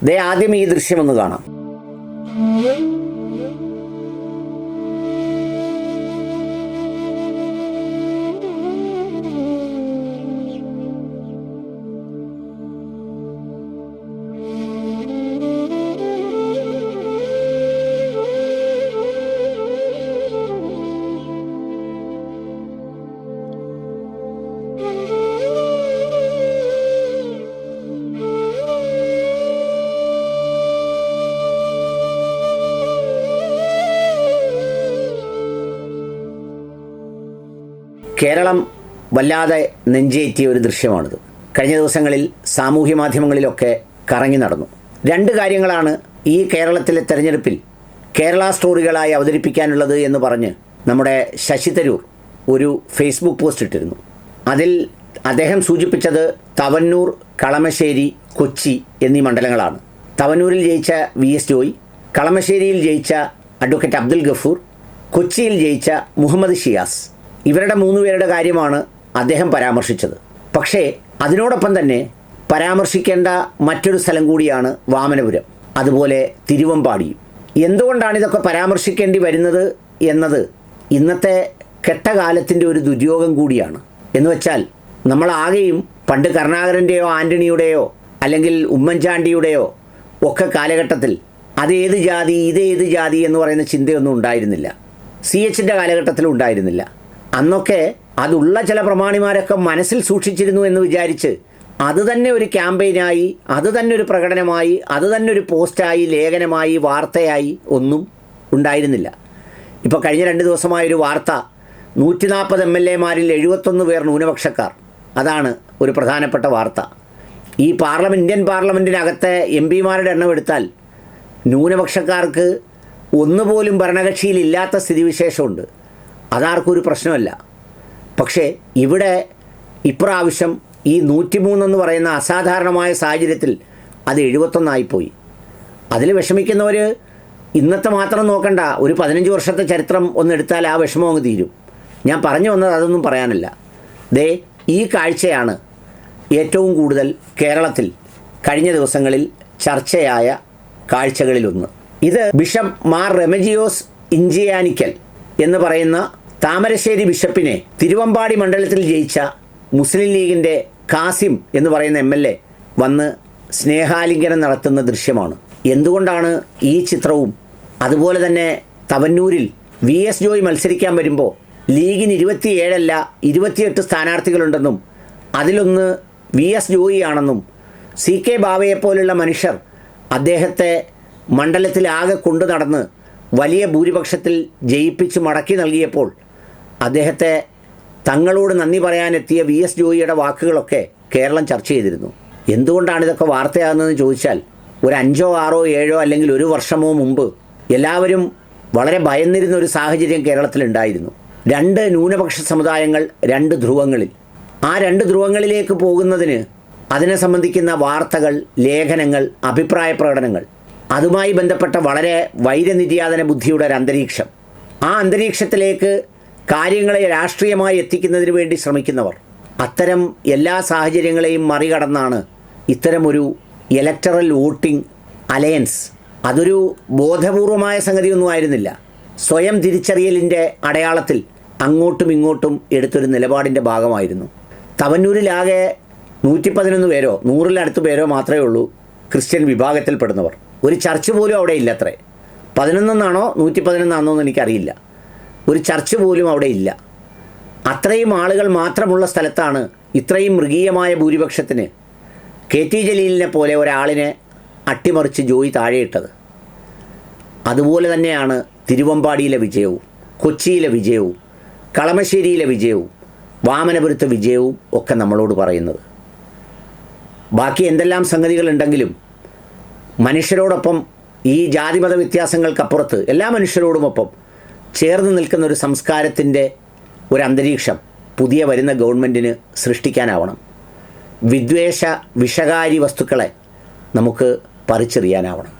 ദേ ആദ്യം ഈ ദൃശ്യമൊന്ന് കാണാം. കേരളം വല്ലാതെ നെഞ്ചേറ്റിയ ഒരു ദൃശ്യമാണിത്. കഴിഞ്ഞ ദിവസങ്ങളിൽ സാമൂഹ്യ മാധ്യമങ്ങളിലൊക്കെ കറങ്ങി നടന്നു. രണ്ട് കാര്യങ്ങളാണ് ഈ കേരളത്തിലെ തെരഞ്ഞെടുപ്പിൽ കേരള സ്റ്റോറികളായി അവതരിപ്പിക്കാനുള്ളത് എന്ന് പറഞ്ഞ് നമ്മുടെ ശശി തരൂർ ഒരു ഫേസ്ബുക്ക് പോസ്റ്റ് ഇട്ടിരുന്നു. അതിൽ അദ്ദേഹം സൂചിപ്പിച്ചത് തവന്നൂർ, കളമശ്ശേരി, കൊച്ചി എന്നീ മണ്ഡലങ്ങളാണ്. തവന്നൂരിൽ ജയിച്ച VS ജോയ്, കളമശ്ശേരിയിൽ ജയിച്ച അഡ്വക്കേറ്റ് അബ്ദുൽ ഗഫൂർ, കൊച്ചിയിൽ ജയിച്ച മുഹമ്മദ് ഷിയാസ്, ഇവരുടെ 3 പേരുടെ കാര്യമാണ് അദ്ദേഹം പരാമർശിച്ചത്. പക്ഷേ അതിനോടൊപ്പം തന്നെ പരാമർശിക്കേണ്ട മറ്റൊരു സ്ഥലം കൂടിയാണ് വാമനപുരം, അതുപോലെ തിരുവമ്പാടിയും. എന്തുകൊണ്ടാണ് ഇതൊക്കെ പരാമർശിക്കേണ്ടി വരുന്നത് എന്നത് ഇന്നത്തെ കെട്ടകാലത്തിൻ്റെ ഒരു ദുര്യോഗം കൂടിയാണ്. എന്ന് വെച്ചാൽ നമ്മളാകെയും പണ്ട് കരുണാകരൻ്റെയോ ആൻ്റണിയുടെയോ അല്ലെങ്കിൽ ഉമ്മൻചാണ്ടിയുടെയോ ഒക്കെ കാലഘട്ടത്തിൽ അതേത് ജാതി ഇതേത് ജാതി എന്ന് പറയുന്ന ചിന്തയൊന്നും ഉണ്ടായിരുന്നില്ല. CHൻ്റെ കാലഘട്ടത്തിലും ഉണ്ടായിരുന്നില്ല. അന്നൊക്കെ അതുള്ള ചില പ്രമാണിമാരൊക്കെ മനസ്സിൽ സൂക്ഷിച്ചിരുന്നു എന്ന് വിചാരിച്ച് അത് തന്നെ ഒരു ക്യാമ്പയിനായി, അത് തന്നെ ഒരു പ്രകടനമായി, അത് തന്നെ ഒരു പോസ്റ്റായി, ലേഖനമായി, വാർത്തയായി ഒന്നും ഉണ്ടായിരുന്നില്ല. ഇപ്പോൾ കഴിഞ്ഞ 2 ദിവസമായൊരു വാർത്ത, 140 MLA-മാരിൽ 71 പേർ ന്യൂനപക്ഷക്കാർ. അതാണ് ഒരു പ്രധാനപ്പെട്ട വാർത്ത. ഈ ഇന്ത്യൻ പാർലമെൻറ്റിനകത്തെ MP-മാരുടെ എണ്ണം എടുത്താൽ ന്യൂനപക്ഷക്കാർക്ക് ഒന്നുപോലും ഭരണകക്ഷിയിലില്ലാത്ത സ്ഥിതിവിശേഷമുണ്ട്. അതാർക്കും ഒരു പ്രശ്നമല്ല. പക്ഷേ ഇവിടെ ഇപ്രാവശ്യം ഈ 103 എന്ന് പറയുന്ന അസാധാരണമായ സാഹചര്യത്തിൽ അത് 71 ആയിപ്പോയി. അതിൽ വിഷമിക്കുന്നവർ ഇന്നത്തെ മാത്രം നോക്കണ്ട, ഒരു 15 വർഷത്തെ ചരിത്രം ഒന്നെടുത്താൽ ആ വിഷമം അങ്ങ് തീരും. ഞാൻ പറഞ്ഞു വന്നത് അതൊന്നും പറയാനല്ല. ഈ കാഴ്ചയാണ് ഏറ്റവും കൂടുതൽ കേരളത്തിൽ കഴിഞ്ഞ ദിവസങ്ങളിൽ ചർച്ചയായ കാഴ്ചകളിലൊന്ന്. ഇത് ബിഷപ്പ് മാർ റെമജിയോസ് ഇഞ്ചിയാനിക്കൽ എന്ന് പറയുന്ന താമരശ്ശേരി ബിഷപ്പിനെ തിരുവമ്പാടി മണ്ഡലത്തിൽ ജയിച്ച മുസ്ലിം ലീഗിൻ്റെ കാസിം എന്ന് പറയുന്ന MLA വന്ന് സ്നേഹാലിംഗനം നടത്തുന്ന ദൃശ്യമാണ്. എന്തുകൊണ്ടാണ് ഈ ചിത്രവും അതുപോലെ തന്നെ തവന്നൂരിൽ VS ജോയ് മത്സരിക്കാൻ വരുമ്പോൾ ലീഗിന് 27 അല്ല 28 സ്ഥാനാർത്ഥികളുണ്ടെന്നും അതിലൊന്ന് VS ജോയി ആണെന്നും CK ബാവയെപ്പോലുള്ള മനുഷ്യർ അദ്ദേഹത്തെ മണ്ഡലത്തിലാകെ കൊണ്ടു നടന്ന് വലിയ ഭൂരിപക്ഷത്തിൽ ജയിപ്പിച്ച് മടക്കി നൽകിയപ്പോൾ അദ്ദേഹത്തെ തങ്ങളോട് നന്ദി പറയാനെത്തിയ VS ജോയിയുടെ വാക്കുകളൊക്കെ കേരളം ചർച്ച ചെയ്തിരുന്നു. എന്തുകൊണ്ടാണ് ഇതൊക്കെ വാർത്തയാകുന്നതെന്ന് ചോദിച്ചാൽ ഒരു 5, 6, 7 അല്ലെങ്കിൽ ഒരു വർഷമോ മുമ്പ് എല്ലാവരും വളരെ ഭയന്നിരുന്ന ഒരു സാഹചര്യം കേരളത്തിലുണ്ടായിരുന്നു. 2 ന്യൂനപക്ഷ സമുദായങ്ങൾ 2 ധ്രുവങ്ങളിൽ. ആ 2 ധ്രുവങ്ങളിലേക്ക് പോകുന്നതിന് അതിനെ സംബന്ധിക്കുന്ന വാർത്തകൾ, ലേഖനങ്ങൾ, അഭിപ്രായ പ്രകടനങ്ങൾ, അതുമായി ബന്ധപ്പെട്ട വളരെ വൈരനിര്യാതന ബുദ്ധിയുടെ ഒരു അന്തരീക്ഷം. ആ അന്തരീക്ഷത്തിലേക്ക് കാര്യങ്ങളെ രാഷ്ട്രീയമായി എത്തിക്കുന്നതിന് വേണ്ടി ശ്രമിക്കുന്നവർ അത്തരം എല്ലാ സാഹചര്യങ്ങളെയും മറികടന്നാണ് ഇത്തരമൊരു ഇലക്ടറൽ വോട്ടിംഗ് അലയൻസ്, അതൊരു ബോധപൂർവമായ സംഗതിയൊന്നും ആയിരുന്നില്ല, സ്വയം തിരിച്ചറിയലിൻ്റെ അടയാളത്തിൽ അങ്ങോട്ടും ഇങ്ങോട്ടും എടുത്തൊരു നിലപാടിൻ്റെ ഭാഗമായിരുന്നു. തവന്നൂരിലാകെ 111 പേരോ 100-ലടുത്ത് പേരോ മാത്രമേ ഉള്ളൂ ക്രിസ്ത്യൻ വിഭാഗത്തിൽപ്പെടുന്നവർ. ഒരു ചർച്ച് പോലും അവിടെ ഇല്ല. അത്രേ 11 111 എന്ന് എനിക്കറിയില്ല. ഒരു ചർച്ച് പോലും അവിടെ ഇല്ല. അത്രയും ആളുകൾ മാത്രമുള്ള സ്ഥലത്താണ് ഇത്രയും മൃഗീയമായ ഭൂരിപക്ഷത്തിന് KT ജലീലിനെ പോലെ ഒരാളിനെ അട്ടിമറിച്ച് ജോയി താഴെയിട്ടത്. അതുപോലെ തന്നെയാണ് തിരുവമ്പാടിയിലെ വിജയവും, കൊച്ചിയിലെ വിജയവും, കളമശ്ശേരിയിലെ വിജയവും, വാമനപുരത്തെ വിജയവും ഒക്കെ നമ്മളോട് പറയുന്നത്. ബാക്കി എന്തെല്ലാം സംഗതികളുണ്ടെങ്കിലും മനുഷ്യരോടൊപ്പം, ഈ ജാതിമത വ്യത്യാസങ്ങൾക്കപ്പുറത്ത് എല്ലാ മനുഷ്യരോടുമൊപ്പം ചേർന്ന് നിൽക്കുന്ന ഒരു സംസ്കാരത്തിൻ്റെ ഒരു അന്തരീക്ഷം പുതിയ വരുന്ന ഗവൺമെൻറ്റിന് സൃഷ്ടിക്കാനാവണം. വിദ്വേഷ വിഷകാരി വസ്തുക്കളെ നമുക്ക് പറിച്ചെറിയാനാവണം.